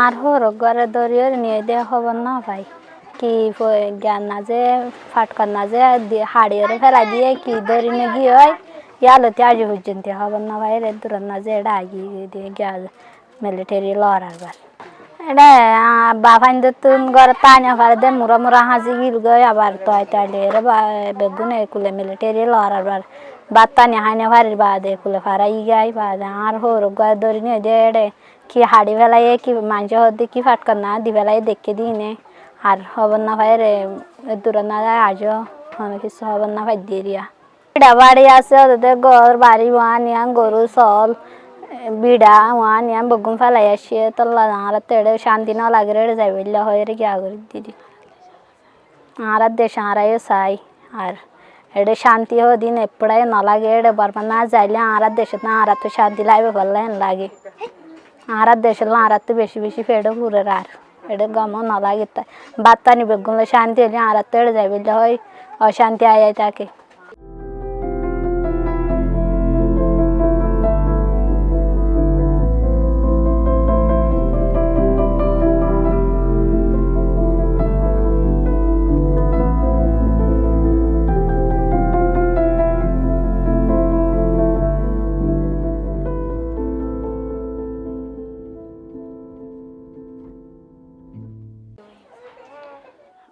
আর ঘরে দরিয়ে নিয়ে দেওয়া খবর না ভাই কি জ্ঞান না যে ফাটকার না যে হাড়িয়ে ফেলাই দিয়ে কি দড়ি নিয়ে গিয়ে হয় ইয়ালতে আজ পর্যন্ত খবর না ভাই রে দূর না যে এটা আগিয়ে দিয়ে গিয়া মিলিটারি লড়ার বার এটা বাফাইন তুন ঘর তাইনা ফারে দে মুরা মুরা হাজি গিল গই আবার তয় তাইলে রে বেগুনে কুলে মিলিটারি লড়ার বার বাত্তানি হাইনে ফারির বাদে কুলে ফারাই গাই বাদে আর ঘর দড়ি নিয়ে দে এড়ে কি হাড়ি ফেলাই কি মাংস হতে কি ফাটকার না দি ফেলাই দেখে দিই নে আর খবর না ভাই রে দূর না যায় আজও অনেক কিছু খবর না ভাই দিয়ে দিয়া বিড়া বাড়ি আছে ওদের ঘর বাড়ি ওয়ানিয়া গরু চল বিড়া ওয়ানিয়া বগুন ফেলাই আসিয়ে তোলা আর তেড়ে শান্তি না লাগে রে যাই বললে হয় রে কি আগর দিদি আর দেশ আরাইও চাই আর এড়ে শান্তি হো দিন এপড়াই না লাগে এড়ে বারবার না যাইলে আর দেশে না আর তো শান্তি লাগবে বললে লাগে আর দেশের আর তো বেশি বেশি ফেড়ে ঘুরে আর এটা গমও না লাগে তাই বাত্তানি বেগুন শান্তি হলে আর তো এড়ে যাই বললে হয় অশান্তি আয় থাকে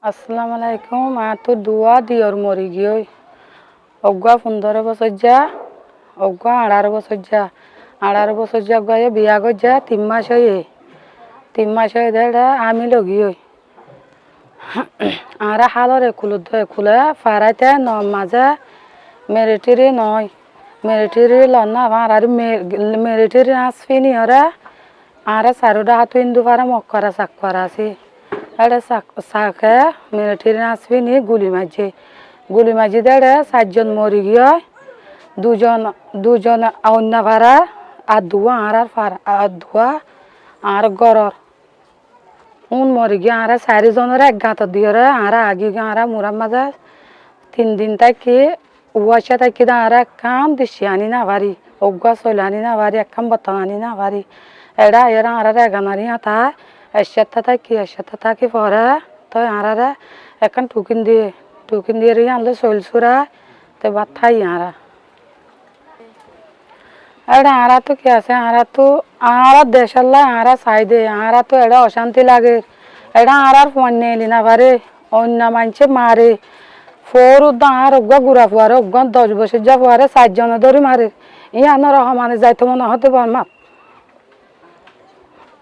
আসসালামু আলাইকুম তো দুয়া দিয়র মরি গিয়ে অগুয়া 15 বছর যা অগুয়া 18 বছর যা 18 বছর যা গিয়ে বিয়া করে যা 3 মাস হয়ে 3 মাস হয়ে দেড় আমি লগি হই আর হালরে খুলে ফারাইতে ন মাঝে মেরিটিরি নয় মেরিটিরি লন আর মেরিটিরি আসফিনি ওরা আর সারুডা হাতু ইন্দু পারা মক করা চাক করা আছে এটা চাকে মিলিটারি আসবিনি গুলি মাঝি দেড়ে 4 জন মরি গিয়ে দুজন অন্য ভাড়া আর দুয়া আর ধোয়া আর গরর মরি গিয়ে আর 4 জনের এক গাঁত দিয়ে আর আগে গিয়ে আর মুরার মাঝে 3 দিন থাকি উয়াশা থাকি আর কাম দিছি আনি না ভারি অগুয়া চলে আনি না ভারি একখান বতন আনি না ভারি এরা আর এগানারি তা এসাথে থাকি পরে তো আর এখন টুকিন দিয়ে আনলে চল চুরা তো বাদ থাই আর এটা আর তো কি আছে আর তো আর দেশাল্লা আর চাই দে আর তো এটা অশান্তি লাগে এটা আর ফোন নেলি না পারে অন্য মানুষে মারে ফোর আর অজ্ঞা ঘুরা ফুয়ারে অজ্ঞা 10 বছর যা ফুয়ারে 4 জন ধরে মারে ইয়ানোর মানে যাইতে মনে হতে পার মাপ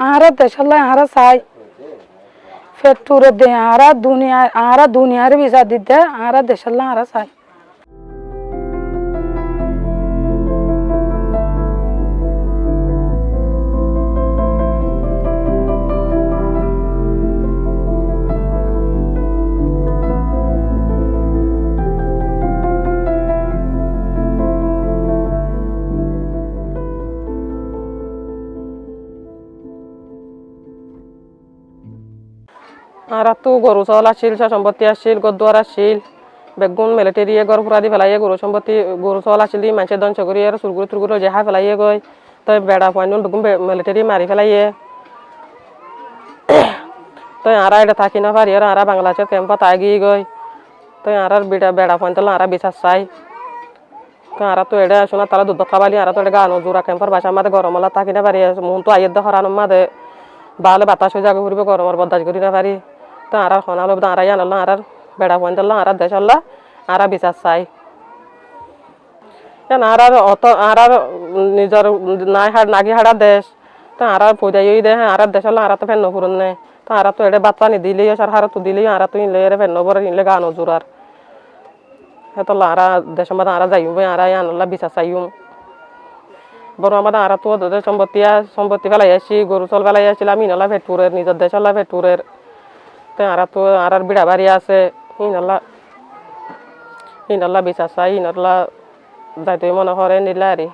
আর দেশাল্লা আর চাই ফেটুরে দে আর দুনিয়ার ভিসা দিতে আর দেশাল্লা আর চাই আর তো গরু চাউল আসিল সম্পত্তি আসিল গদ্দুয়ার আসিল বেগুন মিলিটারি ঘর ফুরা দি ফেলাইয়ে গরু চাউল আসিল দি মানুষের ধ্বংস করি আর চুরগুড়ি জেহা ফেলাইয়ে গই তো বেড়া পাইন বেগুন মিলিটারি মারি ফেলাইয়ে তো আর এটা থাকি না পারি আর বাংলাদেশের ক্যাম্পা তাই গিয়ে গই তো আর বেড়া পাইন তো আর বিচার চাই তো আর তো এটা শোনা তারা দুধ খাবালি আর তো এটা গানো জোড়া ক্যাম্পার বাসা আমাদের গরমলা থাকি না পারি মন তো আইয়ের দে হরানোর মাঝে বালে বাতাস হয়ে যাবে ঘুরবে গরমের বদাস করি না পারি তো আর হনালো আড়াই আনলো আর বেড়া পয়েন্ট আর দেশ আল্লাহ আর বিচার চাই আর অত আর নিজের নাই নাগি হাড়া দেশ তো আর পৌঁছাই দে আর দেশ আল্লাহ আর তো ফেন নপুরন নেই তো আর তো এটা বাচ্চা নি দিলেই আর হার তো দিলেই আর তো ইনলে ফেন নবর ইনলে গানো জোরার তো আর দেশের মধ্যে আর যাইব আর আনল্লা বিচার চাইম বড় আমাদের আর তো সম্পত্তি ফেলাই আসি গরু চল ফেলাই আসছিলাম ইনলা ভেটপুরের নিজের দেশ আল্লাহ ভেটপুরের তো আর বিড়া বাড়ি আছে ইনল্লা বিচার চাই ইনল্লা যাইতে মনে করে নিলে আরে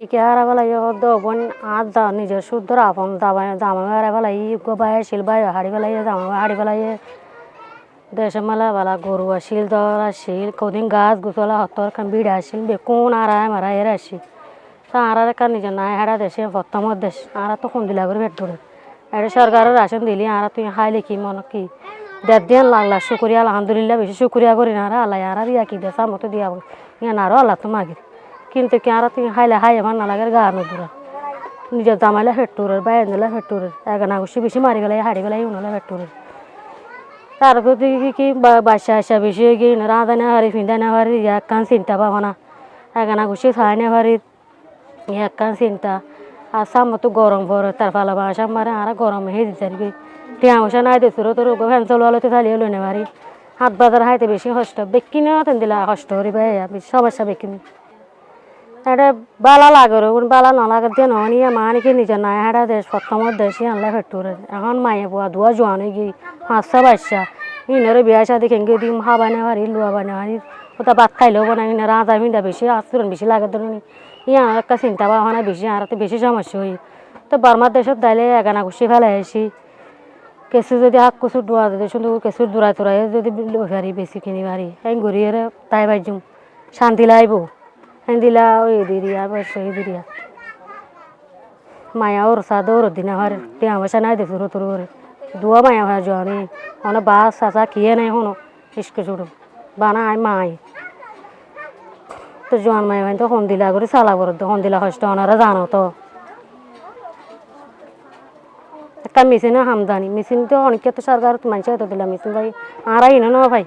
ইকে হারা বেলা বোন আর নিজের শুদ্ধ আপন জামা হারা বেলা বাই আসিল বাই হাড়ি বেলাই জামা হাড়ি বেলাই দেশে মেলা বেলা গরু আসিল দল আসিল কদিন গাছ গুছলা হতর বিড়া আসিল বেকুন আড়াই মারা এর আসি তা আর নিজের নাই হারা দেশে প্রথমত দেশ আর তো কোন দিলা করে ভেট ধরে এটা সরকারের রাশন দিলি আর তুই হাইলে কি মনে কি দেড় দিন লাগলা শুক্রিয়া আলহামদুলিল্লাহ বেশি শুক্রিয়া করি না আল্লাহ আর ইয়া কি দেশ মতো দিয়া ইয়া না আরো আল্লাহ তো মাগির কিন্তু কি আর তুই হাইলে হাই আমার না লাগে গা নদুরা নিজের জামাইলে হেট্টুরের বাইরে দিলে হেট্টুরের এগানা গুছি বেশি মারি গেলে হাড়ি গেলে উনালে হেট্টুরের তারপর দেখি কি বাসা আসা বেশি হয়ে গিয়ে রাঁধা না হারি ফিন্দা না হারি একখান চিন্তা ভাবনা এগানা গুছি খাই না হারি একখান চিন্তা আর সামতো গরম ভরে তার ফালা বাসা মারে আর গরম হে দিতে আর কি টিয়া বসা নাই দিছিল তোর ফ্যান চলতে চালিয়ে লই না মারি হাত বাজার হাইতে বেশি কষ্ট বেকিনে তেন দিলা কষ্ট করি ভাই সমস্যা বেকিনি এটা বালা লাগে বালা নালাগে দিয়ে নিয়ে মানিকে নিজের নাই হাড়া দেশ প্রথমত দেশে আনলে ফেটুরে এখন মায়ে বুয়া ধোয়া জোয়ান হয়ে গিয়ে পাঁচটা বাচ্চা ইনারে বিয়া সাদি খেঙ্গে দিম হা বানা হারি লোয়া বানা হারি ওটা ভাত খাইলেও বানা ইনা রাঁধা মিন্দা বেশি আচরণ বেশি লাগে ধরুন ইয়া একটা চিন্তা ভাবনা বেশি আর তো বেশি সমস্যা হই তো বার্মার দেশত দাইলে এগানা গুছি ফেলাই আসি কেঁচু যদি হাক কুচুর দোয়া যদি শুধু কেঁচুর দূরাই তোরাই যদি ভারি বেশি কিনি ভারি এই গড়িয়ে তাই বাইজুম শান্তি লাইব দিলা ওই দিদিয়া বসে দিদিয়া মায়া ওর সাদ ওর দিনা হর টিয়া বসা নাই দেখো তোর ওরে দুয়া মায়া হয় জোয়ানি অনেক বাস চাচা কিয়ে নাই হনো ইস্কে চুড়ো বানা আয় মাই তো জোয়ান মায়া ভাই তো হন দিলা করে চালা করে তো হন দিলা কষ্ট ওনারা জানো তো একটা মেশিনে হামদানি মেশিন তো অনেক তো সরকার মানুষ তো দিলা মেশিন ভাই আর আইন না ভাই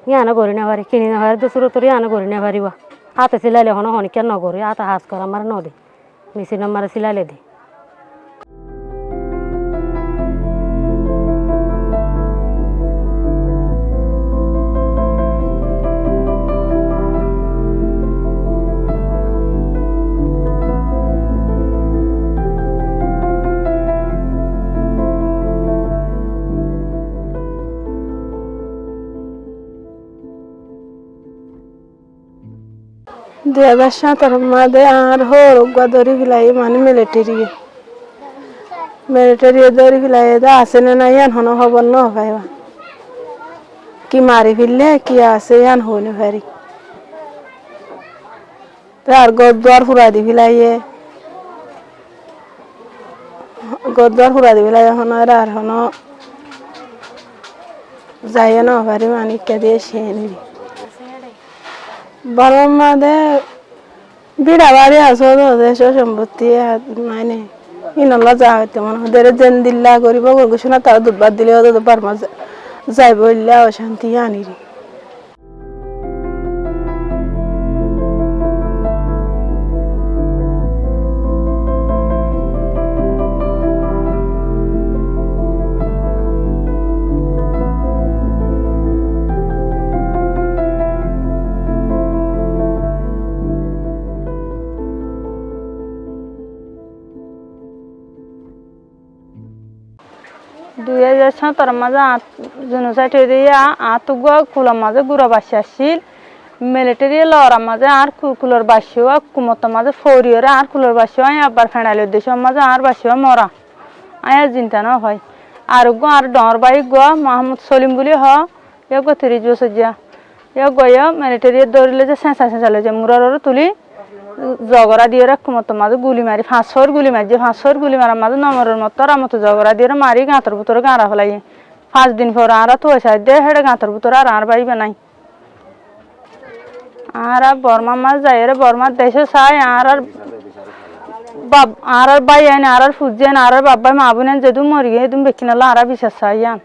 ইয়ানো করি না পারি কিনি না পারি দুসুরো তোর ইয়ানো করি না পারিবা হাতে সিলাইলে হনো অনেকের নগরে হাতে হাজ করা আমার নদী মেশিন আমার সিলাইলে দি দেবার সাঁতার মাঝে আর হোর ধরি ফেলাই মানে মিলিটারি ধরি ফেলাই আছে না নাই ইয়ান হনো খবর ন পাইবা কি মারি ফেললে কি আছে ইয়ান হইনি পারি আর গদ্দার ফুরা দি ফেলাইয়ে গদ্দার ফুরা দি ফেলাই হনো আর হনো যাই ন পারি মানিকা দিয়ে সে নিবি বড় মাদে বিড়া বাড়ি আসো দেশ সম্পত্তি মানে ইনলা যা হইতে মনে হয় দেরে জেন দিল্লা করিব ঘোষণা তার দুধবার দিলে তো বারমা যাইব ইল্লা অশান্তি আনিরি তার মাঝে জনসাইট হয়ে দিয়ে আত কুলার মাঝে গুড়া বাসি আসছিল মিলিটারি লড়ার মাঝে আর কুলোর বাসিও কুমতার মাঝে ফরিয়রে আর কুলোর বাসিও আই আবার ফেনাইল দেশের মাঝে আর বাসিও মরা আয় চিন্তা না হয় আর আর ডর বাই মাহমুদ সলিম বলি হ ইয়ে 30 বছর যা ইয়ে গয়া মিলিটারি দৌড়লে যে চেঁচা চেঁচালে যে মুরার তুলি জগরা দিয়ে কুমতার মাঝে গুলি মারি 500 গুলি মারি 500 গুলি মারার মাঝে নমরের মতো মতো জগরা দিয়ে মারি গাঁতর ভিতরে গাঁড়া ফেলাই 5 দিন পর আর তো সাইড দিয়ে হেঁটে গাঁতর ভিতরে আর বাইবে নাই আর বর্মা মাছ যাই রে বর্মার দেশে চাই আর বাই আইন আর ফুজেন আর বাবাই মা বোন যেদু মরি গিয়ে তুমি বেকি নালা আর বিশ্বাস চাই আন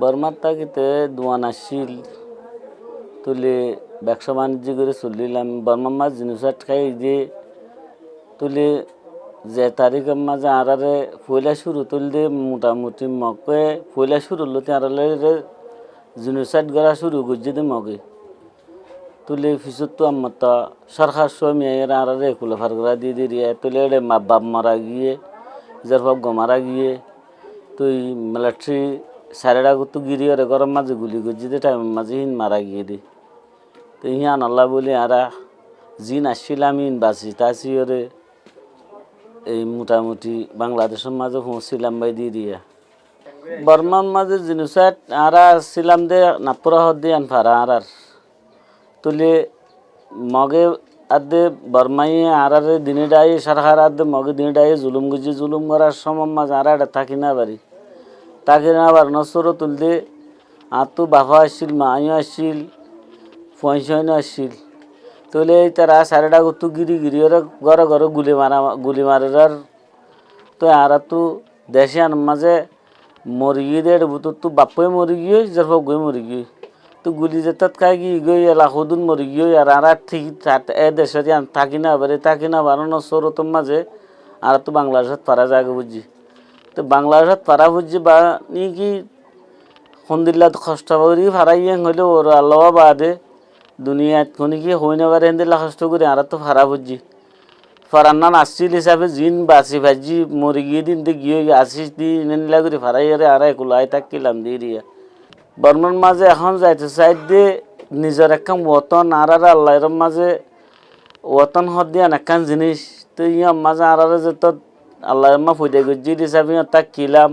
বর্মার তাকিতে দোয়ান আসছিল তুলে ব্যবসা বাণিজ্য করে চলিলাম বর্মার মাছ জিনিস খাই দিয়ে তুলে যে তারিখের মাঝে আরারে পয়লা শুরু তুললে মোটামুটি মকে পয়লা শুরু লতে আরালে জুনুসাইড করা শুরু করছে দে মগে তুলে ফিসত তো আমার তা সরকার সময় এরা আরারে কুলে ফার করা দিয়ে দিয়ে তুলে এড়ে মা বাপ মারা গিয়ে যার বাপ গো মারা গিয়ে তুই মিলিটারি সারেরা তো গিরি ওরে গরম মাঝে গুলি করছে দে টাইমের মাঝে হিন মারা গিয়ে দি তো ইহান আল্লাহ বলে আরা জিন আসছিলাম ইন বাঁচি তাছি ওরে এই মোটামুটি বাংলাদেশের মাঝে পৌঁছিলাম বাই দিয়ে দিয়া বর্মার মাঝে জিনিসাত আরা ছিলাম দে নাপুরা হদ দিয়ে আন ফারা আরার তুলে মগে আদে বর্মাই আরারে দিনে ডাই সরকার আদে মগে দিনে ডাই জুলুম গুজি জুলুম করার সময় মাঝে আরা এটা থাকি না বাড়ি তাকে না আবার নসরও তুলতে আর তো বাবা আসছিল মাইও আসছিল পয়সাইনও আসছিল তুলে তারা সারেডা তো গিরি গিরি ওরা ঘরে ঘরে গুলি মারার তো আর তো দেশে আন মাঝে মরি গিয়ে দেড় বুতর তো বাপ্পই মরি গিয়ে যার বাপ গই মরি গিয়ে তো গুলি যেতাত খাই গিয়ে গই লাখদুন মরি গিয়ে আর ঠিক এ দেশে থাকি না পারে থাকি না বানানো সরতম মাঝে আর তো বাংলাদেশত পারা যাগে বুঝছি তো বাংলাদেশত পারা বুঝছি বা নি কি সন্দিল্লা কষ্ট করি ফারাইয়াং হইলে ওর আল্লাহ বাদে দুনিয়াত কোনি কি হই না পারে হেন্দিল্লা কষ্ট করি আর তো ফারা বুঝছি ফারান্নান আসছিল হিসাবে জিন বাঁচি ভাজি মরি গিয়ে দিন গিয়ে আসিস দিন নিলা করে ফারাইয়ারে আর একুলাই থাকলাম দিয়ে দিয়া বর্মার মাঝে এখন যাইতে চাই দিয়ে নিজের একখান ওতন আর আল্লাহর মাঝে ওতন হদ দিয়া একখান জিনিস তো ইয়ার মাঝে আর যেত আল্লাহর মা ফুটে গজি হিসাবে তাক কিলাম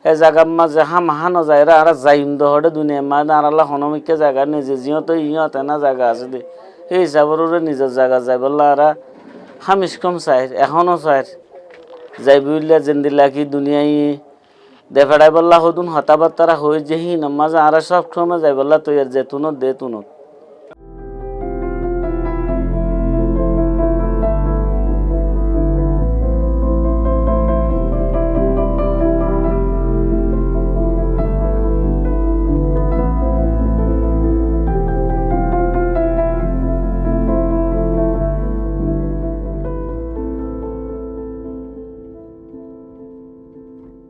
এই জায়গার মাঝে হানো যায় আর যাইম দহরে দুনিয়া মানে আর আল্লাহ হনমিকে জায়গা নিজে জিও তো ইয়ত না জায়গা আছে দে এই হিসাবের নিজের জায়গা যাই বললা আর হামিস কম চাই এখনও চাই যাই বুঝলে জেন্দিল্লা কি দুনিয়ায় দেফাড়াই বললা হদুন হতাবার্তারা হয়ে যেহি নামাজ আর সব সময় যাই বললা তুই আর যেতুনত দে তুনত